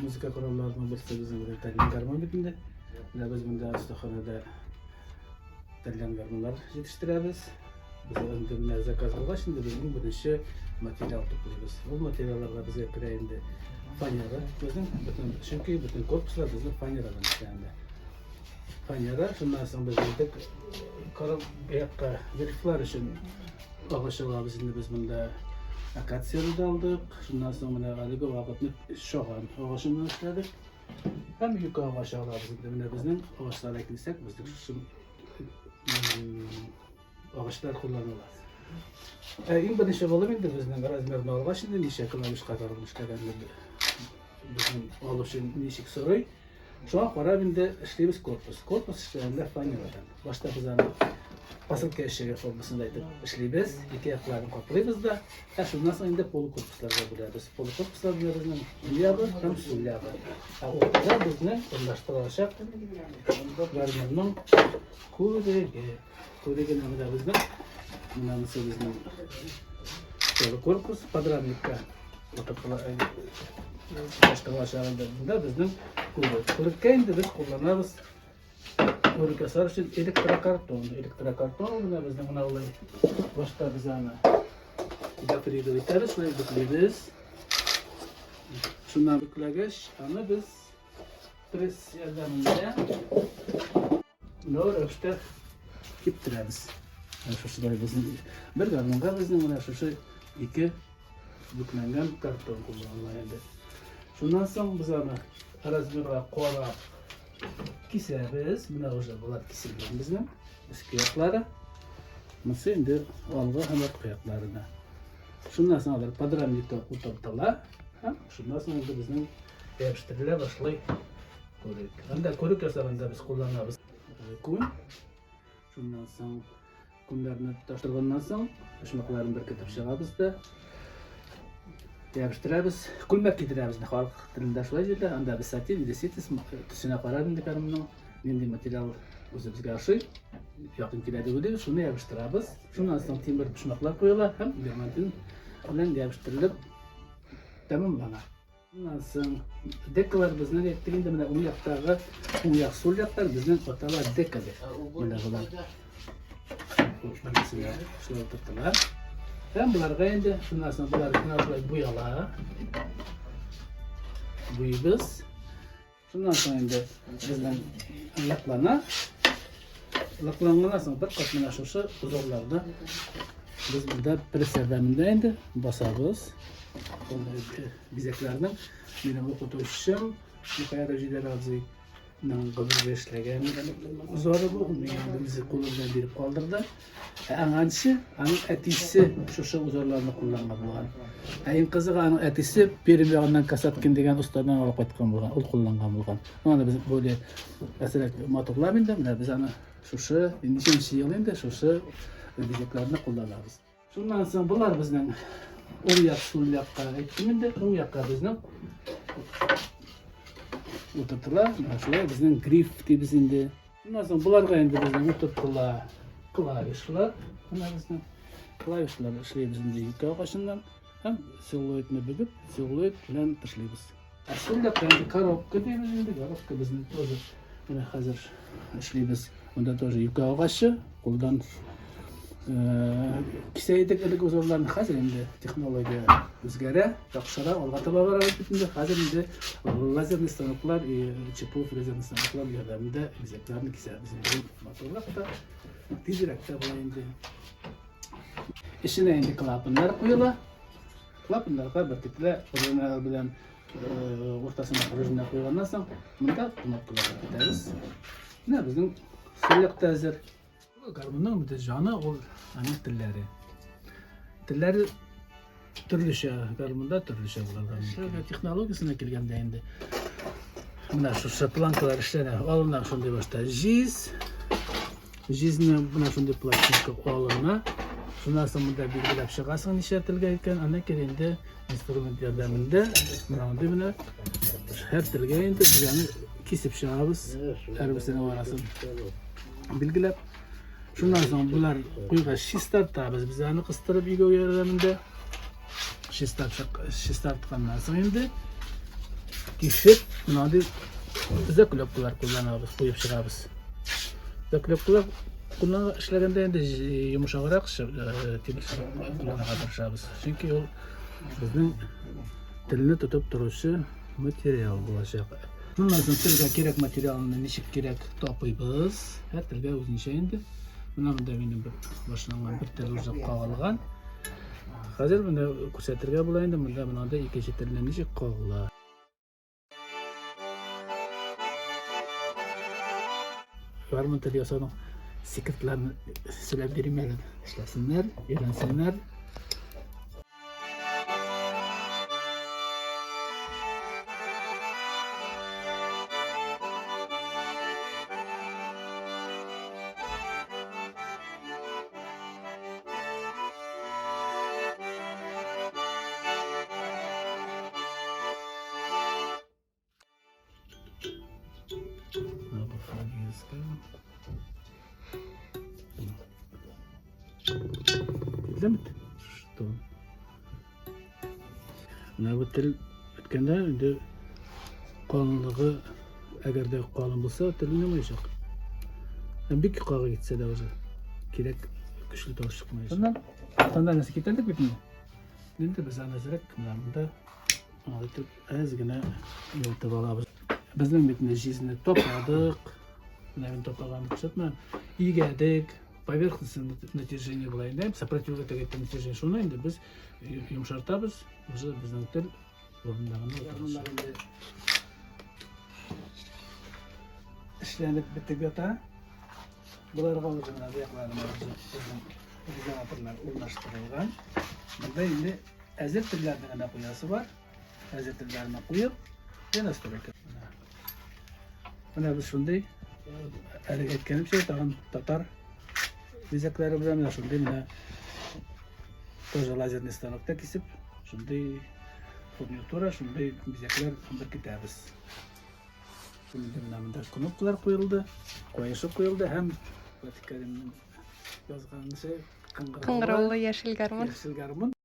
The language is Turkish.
Müzik kurallarından birisi bizim de İtalyan garman bitinde. Biz bunda ustaxanada İtalyan garmanlar yetiştiremiz. Biz öndemine zakaz olga şimdi bizim birinci material toplayız. Bu materiallarla bize kirayinde fanyara bizim çünkü bütün korpuslar bizim fanyaradan işlendi. Fanyara şundan sonra biz dedik karam yakka verifler için ağaçlar bizim biz bunda akasyalı aldık. Şundan sonra alıgı vakitni şoğan ağaçını işledik. Hem yukarı aşağılar bizim ağaçlar eklisek biz şu ağaçlar kullanılır. En birinci olalım indi bizden razmerni alga şimdi nişe kılamış kadarmış bizim oluşun nişik soruy. Şu an para binde işleyimiz korpus. Korpus işlerinde fanyaladan. Başta biz basılka eşeği formasındaydık işleyimiz. İki yapılarını kaplayız da. Şundan sonra indi polu korpuslarla buluyorduk. Polu korpuslar bizim milyabı hem sulyabı. Ortada bizden ulaştırılacak vermenin Kurege namıda bizden. Namısı bizden. Polu korpus padramnikka. Başka aşağıda bizden Kurikke'inde biz kullanırız. Kurikke sarı için elektrokarton. Elektrokarton buna bizden buna olayı. Başta biz ana. Yapırıyla biteriz, şöyle bitiririz. Şundan bükülegeç, ama biz pres yardımıyla doğru işte kiptiririz. Şu şurada bizim bir garmanga bizden buna şu iki büklengen karton kullanılıyor. Şundan sonra biz ana arazmira kola kiseriz. Buna hoca bular kisilgen bizden. Eski yakları. Nasıl indi algı hemen kıyaklarına. Şundan sonra da padramnikte utantılar. Şundan sonra da bizden yapıştırıla başlayı koyuyoruz. Anda koyuk yasalında biz kullanırız. Kum. Şundan sonra kumlarını taştırgandan sonra ışmaklarını bir ketip çıkarız da yapıştırırız. Kulmak gidiririz. Halk dilinde şöyle dedi. Anda biz satin, desitis, tüsüne kararın dikarımın nindi materyal özümüz karşı yakın kilede ödüyoruz. Şunu yapıştırırız. Şundan sonra timber ışmaklar koyuyorlar. Hem diamantin bilen yapıştırılıp tamamlanır. Bundan sonra dekalar bizden ettiğinde bana uyak sol yaklar bizden otalar dekadır. Bana bular. Mesela şöyle tuttular. Hem bular gayende şundan sonra bular şöyle buyalar. Buyuz. Şundan sonra bizden yaklana. Yaklanan sonra bir katman aşırısı uzorlarda biz burada pres yardımıyla basarız. Bizeklerden benim okutuşum yukarı rejide razı kabul beşlegen zor bu yani bizi kullanılan bir kaldırdı. Anansı, anın etisi şu uzorlarını kullanmadılar. En kızığı anın etisi benim yanından kasatkin degen ustadan alıp atkan bulgan, ol kullangan bulgan. Ona biz böyle mesela motorlar binde biz ana şu indişen yılında şu bizeklerini kullanırız. Şundan sonra bunlar bizden uyak sul yakka ettiminde uyakka bizden oturttular. Şöyle bizden grif dibizinde. Bundan sonra bularga endi bizden oturttular. Klavişler. Bunlar bizden klavişler işleyibizinde yukarı başından hem siluetini büküp siluet bilen işleybiz. Sul yakka endi karobka dibizinde karobka bizden tozu buna hazır işleybiz. Onda tozu yukarı başı koldan kiseydik elik uzorlarını hazır indi texnologiya o'zgara yaxshiroq olg'a tabar bitindi hazır indi lazerli stanoklar chipov rezervli stanoklar yordamida bezaklarni kesamiz motorlar da tezroq bo'laydi ishine endi klapanlar qo'yiladi klapanlarga bir ketla qurilmalar bilan o'rtasini prujna qo'ygandan so'ng bunda knopkalarga ketamiz mana bizning so'liqda hazır Garmanın müdeccanı o hani tilleri türlüşe garmanda türlüşe bulardan. Şöyle teknolojisine kelgende endi. Buna şu plankalar işlene alınlar şunday başta jizni buna şunday plastika alına. Şundan sonra bunda belgilep çıkarsın işletilgen ekan ana kelende instrument yordamında buna her tilge endi bizani kesip çıkarız. Her birisinin arasını belgilep Şundan sonra bular quyga shistar tabız bizani qistirib yugo yordamida shistar chiqqandan so'ng endi Kişi bunları zakloplar kullanıyoruz, koyup çıkarız. Zakloplar işlerinde de yumuşarak kullanabiliriz. Çünkü o bizim dilini tutup duruşu materyal olacak. Bundan sonra tilge gerek materyalını nişik gerek toplayız. Her tilge özünü şeyindi. Bundan da benim başlangan bir tel uzak kağılgan. Hazır bunda ko'rsatirga bo'laydi. Bunda ikkinchi tilni nechik qo'g'lar. Varmın tili yasanın sekretlerini söyleyip vereyim, işlesinler, öğrensinler. Bilemet. Что? Buna bu til ötkende indi kalınlığı eğer de kalın bulsa til oynamayacak. Yani bir kağa gitse de o gerek güçlü toz çıkmayacak. Ondan nasıl giderdik bütün? Şimdi biz anlayacak bunlarda anlatıp az gene yolda bağlı. Bizden bütün jizini topladık. Bunların topladığını kuşatma. İyi geldik. Поверхностное натяжение буlayında сопротивление ettiği натяжение şunu indi biz yumuşartabız. Уже bizden tel orundağında işlenip bitip yata. Bular kalacağına ayaklarına izolatorlar ulaştırılgan. Burada indi ezil türlerden de kuyası var. Ezil türlerine koyup yanastırıyor. Buna biz şunday etkenim şey tağın tatar dizekleri bilen de şunday buna toza lazerli stanokta kesip şunday furnitura şunday dizekler bir kitabız. Şimdi bunda knopkalar koyuldu, koyuşı koyuldu hem Vatikalim'in yazganı şey Kıngıralı yeşil garmon. Yeşil garmon.